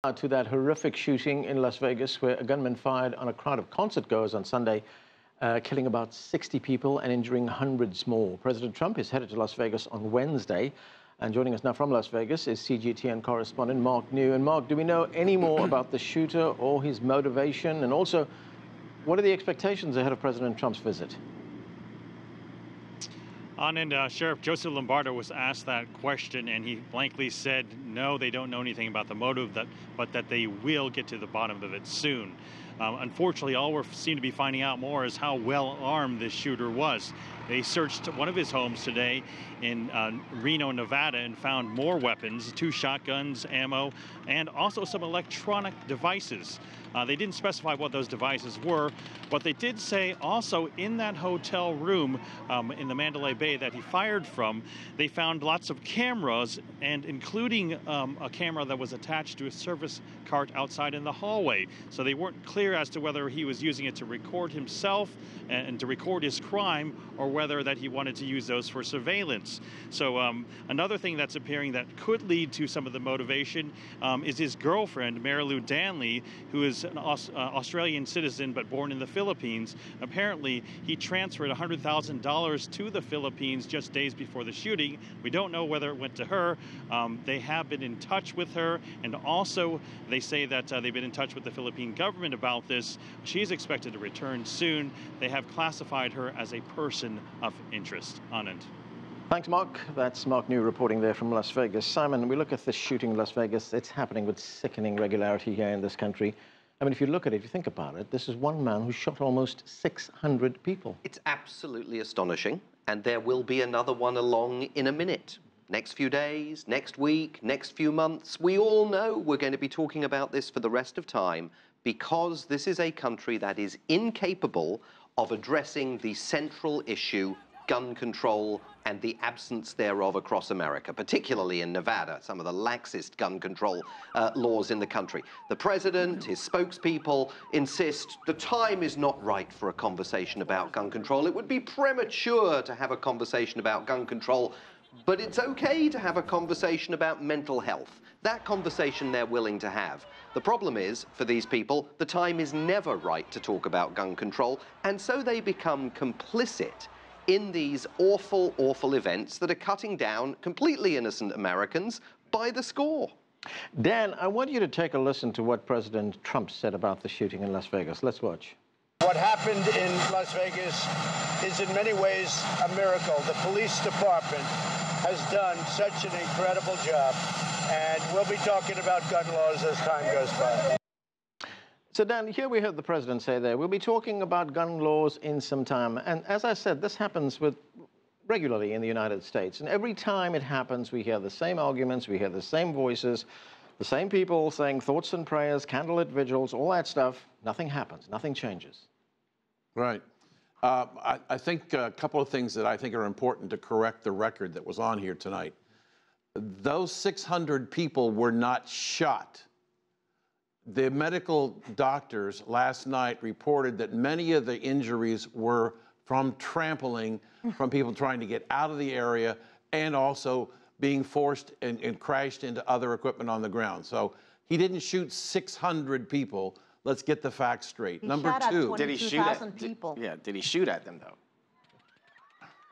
To that horrific shooting in Las Vegas where a gunman fired on a crowd of concertgoers on Sunday, killing about 60 people and injuring hundreds more. President Trump is headed to Las Vegas on Wednesday. And joining us now from Las Vegas is CGTN correspondent Mark New. And Mark, do we know any more about the shooter or his motivation? And also, what are the expectations ahead of President Trump's visit? Sheriff Joseph Lombardo was asked that question, and he blankly said, no, they don't know anything about the motive, but that they will get to the bottom of it soon. Unfortunately, all we seem to be finding out more is how well armed this shooter was. They searched one of his homes today in Reno, Nevada, and found more weapons, 2 shotguns, ammo, and also some electronic devices. They didn't specify what those devices were, but they did say also in that hotel room in the Mandalay Bay that he fired from, they found lots of cameras, and including a camera that was attached to a service cart outside in the hallway. So they weren't clear as to whether he was using it to record himself and to record his crime, or whether that he wanted to use those for surveillance. So another thing that's appearing that could lead to some of the motivation is his girlfriend, Mary Lou Danley, who is an Australian citizen but born in the Philippines. Apparently, he transferred $100,000 to the Philippines just days before the shooting. We don't know whether it went to her. They have been in touch with her, and also they say that they've been in touch with the Philippine government about this. She's expected to return soon. They have classified her as a person of interest. Anand. Thanks, Mark. That's Mark New reporting there from Las Vegas. Simon, we look at this shooting in Las Vegas. It's happening with sickening regularity here in this country. I mean, if you look at it, if you think about it, this is one man who shot almost 600 people. It's absolutely astonishing, and there will be another one along in a minute. Next few days, next week, next few months. We all know we're going to be talking about this for the rest of time, because this is a country that is incapable of addressing the central issue, gun control, and the absence thereof across America, particularly in Nevada, some of the laxest gun control laws in the country. The president, his spokespeople insist the time is not right for a conversation about gun control. It would be premature to have a conversation about gun control, but it's okay to have a conversation about mental health. That conversation they're willing to have. The problem is, for these people, the time is never right to talk about gun control, and so they become complicit in these awful, awful events that are cutting down completely innocent Americans by the score. Dan, I want you to take a listen to what President Trump said about the shooting in Las Vegas. Let's watch. What happened in Las Vegas is in many ways a miracle. The police department has done such an incredible job, and we'll be talking about gun laws as time goes by. So, Dan, here we heard the president say there, we'll be talking about gun laws in some time. And as I said, this happens regularly in the United States. And every time it happens, we hear the same arguments, we hear the same voices, the same people saying thoughts and prayers, candlelit vigils, all that stuff. Nothing happens. Nothing changes. Right. I think a couple of things that I think are important to correct the record that was on here tonight. Those 600 people were not shot. The medical doctors last night reported that many of the injuries were from trampling, from people trying to get out of the area, and also being forced and crashed into other equipment on the ground. So he didn't shoot 600 people. Let's get the facts straight. Number two, did he shoot at people? Did he shoot at them though?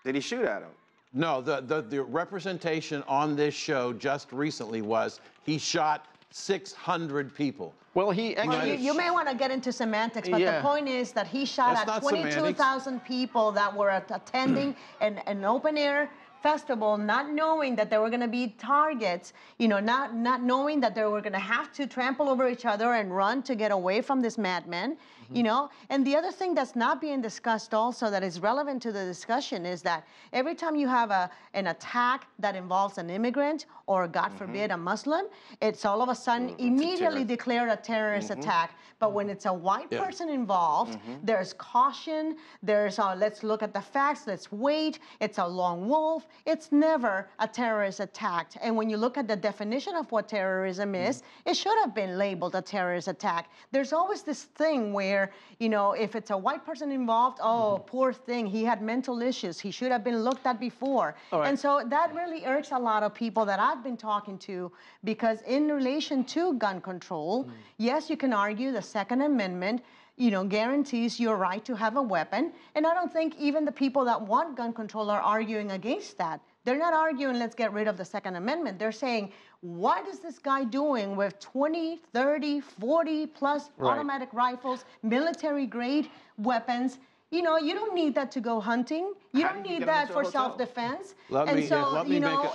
Did he shoot at them? No, the representation on this show just recently was he shot 600 people. Well, he actually... You may want to get into semantics, but the point is that he shot at 22,000 people that were attending an open-air festival, not knowing that there were going to be targets, you know, not knowing that they were going to have to trample over each other and run to get away from this madman, you know. And the other thing that's not being discussed also that is relevant to the discussion is that every time you have an attack that involves an immigrant or, God forbid, a Muslim, it's all of a sudden immediately declared a terrorist attack. But when it's a white person involved, there's caution, there's let's look at the facts, let's wait, it's a lone wolf, it's never a terrorist attack. And when you look at the definition of what terrorism is, it should have been labeled a terrorist attack. There's always this thing where, you know, if it's a white person involved, oh, poor thing, he had mental issues. He should have been looked at before. And so that really irks a lot of people that I've been talking to, because in relation to gun control, yes, you can argue the Second Amendment, you know, guarantees your right to have a weapon. And I don't think even the people that want gun control are arguing against that. They're not arguing, let's get rid of the Second Amendment. They're saying, what is this guy doing with 20, 30, 40 plus automatic rifles, military grade weapons? You know, you don't need that to go hunting. You don't need that for self-defense. And so, you know,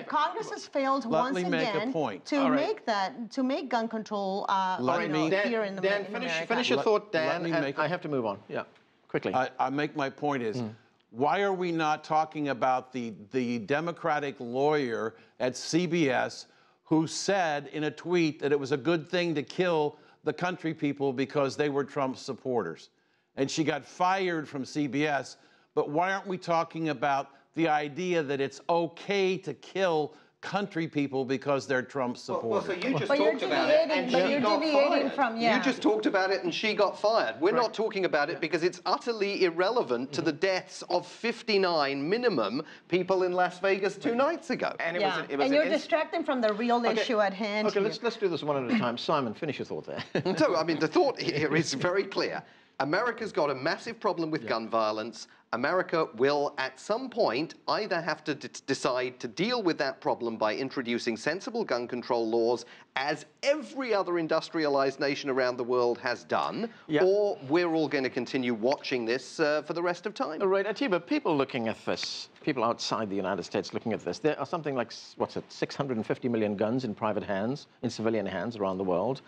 Congress has failed once again to make gun control here in America. Finish your thought, Dan. I have to move on. Yeah, quickly. I make my point is, why are we not talking about the Democratic lawyer at CBS who said in a tweet that it was a good thing to kill the country people because they were Trump supporters? And she got fired from CBS, but why aren't we talking about the idea that it's okay to kill country people because they're Trump supporters? Well, so you just talked about it and she got fired. You just talked about it and she got fired. We're not talking about it because it's utterly irrelevant to the deaths of 59 minimum people in Las Vegas 2 nights ago. And, and you're distracting from the real issue at hand. Okay, let's do this one at a time. Simon, finish your thought there. So, I mean, the thought here is very clear. America's got a massive problem with gun violence. America will, at some point, either have to decide to deal with that problem by introducing sensible gun control laws, as every other industrialized nation around the world has done, or we're all going to continue watching this for the rest of time. Right, Atiba, people looking at this, people outside the United States looking at this, there are something like, 650 million guns in private hands, in civilian hands around the world.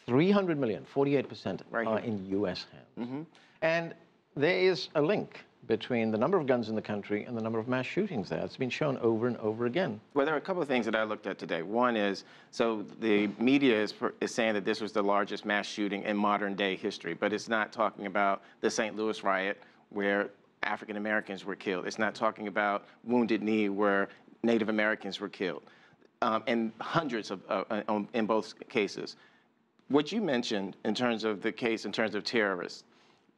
300 million, 48% are in U.S. hands. And there is a link between the number of guns in the country and the number of mass shootings there. It's been shown over and over again. Well, there are a couple of things that I looked at today. One is, so the media is saying that this was the largest mass shooting in modern day history, but it's not talking about the St. Louis riot where African Americans were killed. It's not talking about Wounded Knee where Native Americans were killed, and hundreds in both cases. What you mentioned in terms of the case, in terms of terrorists,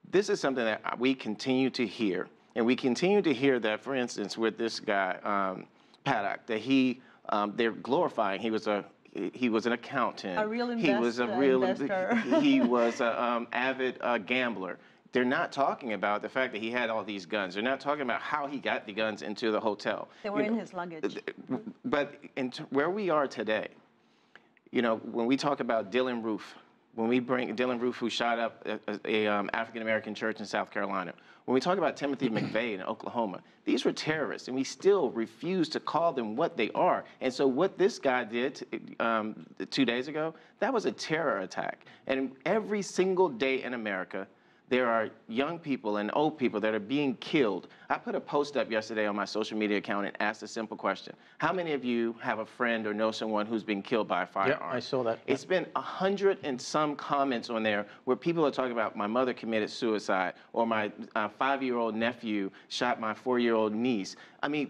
this is something that we continue to hear. And we continue to hear that, for instance, with this guy, Paddock, that they're glorifying. He was an accountant. A real investor. He was an avid gambler. They're not talking about the fact that he had all these guns. They're not talking about how he got the guns into the hotel. They were in his luggage. But where we are today, you know, when we talk about Dylan Roof, when we bring Dylan Roof, who shot up a African-American church in South Carolina, when we talk about Timothy McVeigh in Oklahoma, these were terrorists, and we still refuse to call them what they are. And so what this guy did 2 days ago, that was a terror attack. And every single day in America, there are young people and old people that are being killed. I put a post up yesterday on my social media account and asked a simple question. How many of you have a friend or know someone who's been killed by a firearm? Yeah, I saw that. It's been 100 and some comments on there where people are talking about my mother committed suicide or my 5-year-old nephew shot my 4-year-old niece. I mean,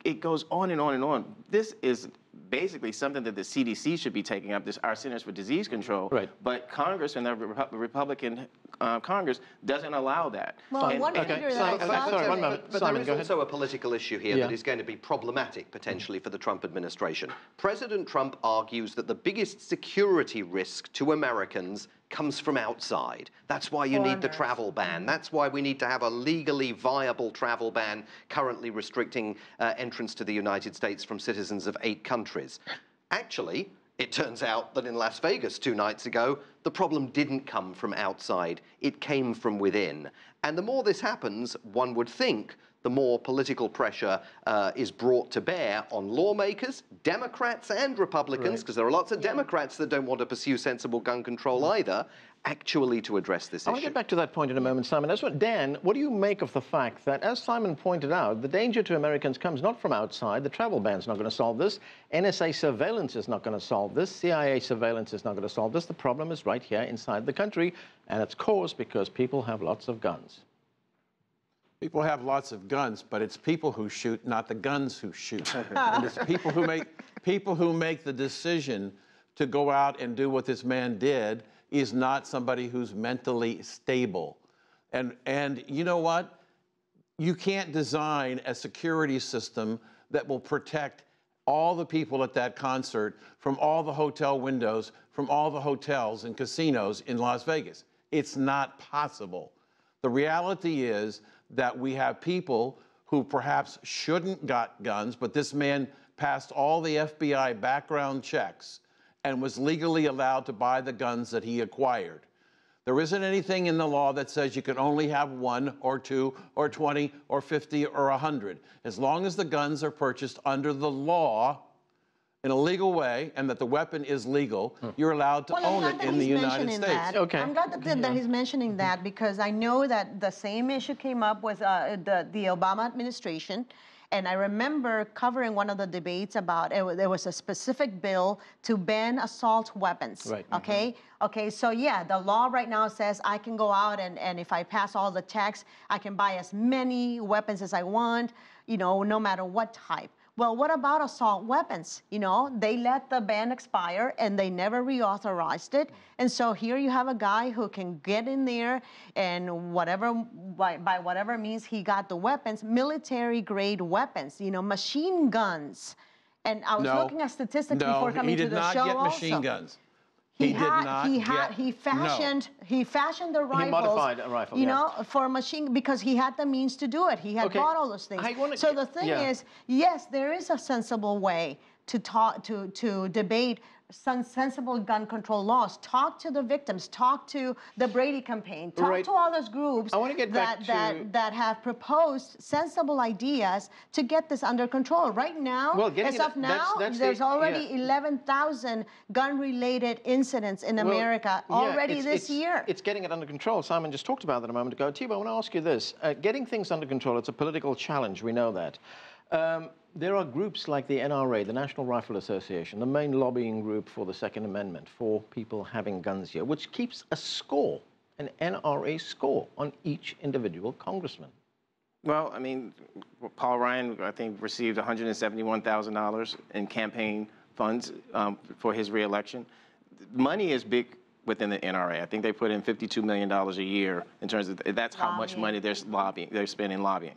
it goes on and on and on. This is basically something that the CDC should be taking up, our Centers for Disease Control. Right. But Congress and the Republican Congress doesn't allow that. Well, one leader but there is also a political issue here that is going to be problematic, potentially, for the Trump administration. President Trump argues that the biggest security risk to Americans comes from outside. That's why you need the travel ban. That's why we need to have a legally viable travel ban currently restricting entrance to the United States from citizens of 8 countries. Actually, it turns out that in Las Vegas 2 nights ago, the problem didn't come from outside. It came from within. And the more this happens, one would think, the more political pressure is brought to bear on lawmakers, Democrats and Republicans, because there are lots of Democrats that don't want to pursue sensible gun control either, actually to address this issue. I want to get back to that point in a moment, Simon. Dan, what do you make of the fact that, as Simon pointed out, the danger to Americans comes not from outside. The travel ban's not going to solve this. NSA surveillance is not going to solve this. CIA surveillance is not going to solve this. The problem is right here inside the country, and it's caused because people have lots of guns. People have lots of guns, but it's people who shoot, not the guns who shoot. And it's people who make the decision to go out and do what this man did is not somebody who's mentally stable. And you know what? You can't design a security system that will protect all the people at that concert from all the hotel windows, from all the hotels and casinos in Las Vegas. It's not possible. The reality is that we have people who perhaps shouldn't got guns, but this man passed all the FBI background checks and was legally allowed to buy the guns that he acquired. There isn't anything in the law that says you can only have 1 or 2 or 20 or 50 or 100. As long as the guns are purchased under the law in a legal way and that the weapon is legal, you're allowed to own it in the United States. That. Okay. I'm glad that he's mentioning that, because I know that the same issue came up with the Obama administration. And I remember covering one of the debates about there was a specific bill to ban assault weapons. Right. Okay. Okay. So yeah, the law right now says I can go out and if I pass all the checks, I can buy as many weapons as I want, you know, no matter what type. Well, what about assault weapons? You know, they let the ban expire and they never reauthorized it. And so here you have a guy who can get in there and whatever, by whatever means he got the weapons, military grade weapons, you know, machine guns. And I was looking at statistics before coming to the show. No, he did not get machine guns. He fashioned the rifles. He modified a rifle, you know, for a machine, because he had the means to do it. He had bought all those things. So the thing is, yes, there is a sensible way to talk, to debate some sensible gun control laws. Talk to the victims. Talk to the Brady campaign. Talk to all those groups that have proposed sensible ideas to get this under control. Right now, as of now, there's already 11,000 gun-related incidents in America already this year. It's getting it under control. Simon just talked about that a moment ago. Atiba, I want to ask you this. Getting things under control, it's a political challenge. We know that. There are groups like the NRA, the National Rifle Association, the main lobbying group for the Second Amendment, for people having guns here, which keeps a score, an NRA score, on each individual congressman. Well, I mean, Paul Ryan, I think, received $171,000 in campaign funds for his reelection. Money is big within the NRA. I think they put in $52 million a year in terms of, that's how much money they're spending lobbying.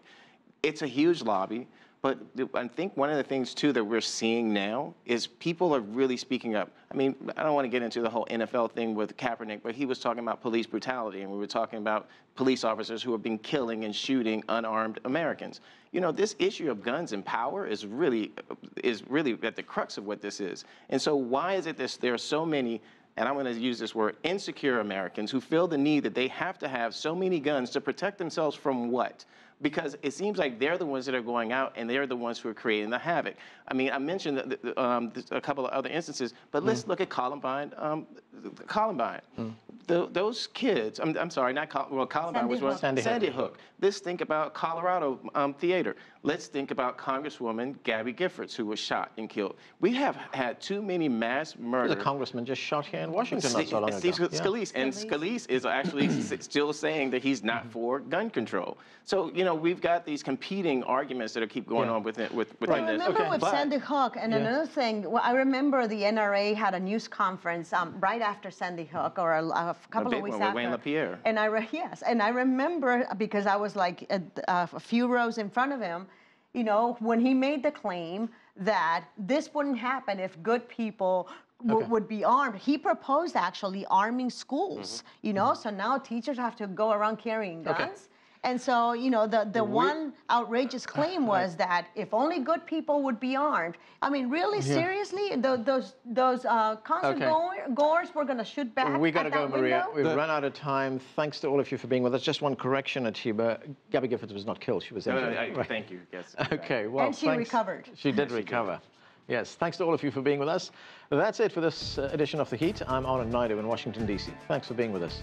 It's a huge lobby. But I think one of the things, too, that we're seeing now is people are really speaking up. I mean, I don't want to get into the whole NFL thing with Kaepernick, but he was talking about police brutality, and we were talking about police officers who have been killing and shooting unarmed Americans. You know, this issue of guns and power is really at the crux of what this is. And so why is it that there are so many, and I'm going to use this word, insecure Americans who feel the need that they have to have so many guns to protect themselves from what? Because it seems like they're the ones that are going out and they're the ones who are creating the havoc. I mean, I mentioned a couple of other instances, but let's look at Columbine. Those kids, I'm sorry, not Columbine was what? Sandy Hook. Let's think about Colorado Theater. Let's think about Congresswoman Gabby Giffords, who was shot and killed. We have had too many mass murders. The congressman just shot here in Washington not so long ago. Scalise. And Scalise is actually still saying that he's not for gun control. So, you know, we've got these competing arguments that keep going on within this. I remember with Sandy Hook, and another thing, well, I remember the NRA had a news conference right after Sandy Hook, or a couple of weeks after. Wayne LaPierre. And I remember, because I was like a few rows in front of him, you know, when he made the claim that this wouldn't happen if good people would be armed. He proposed actually arming schools, you know, so now teachers have to go around carrying guns. And so, you know, the one outrageous claim was that if only good people would be armed. I mean, really, seriously, those concert goers were going to shoot back. We got to go, Maria. We've run out of time. Thanks to all of you for being with us. Just one correction, Atiba. Gabby Giffords was not killed. She was injured. Thank you. Yes. Okay. Well, and she recovered. She did recover. Yes. Thanks to all of you for being with us. That's it for this edition of The Heat. I'm Anand Naidu in Washington, D.C. Thanks for being with us.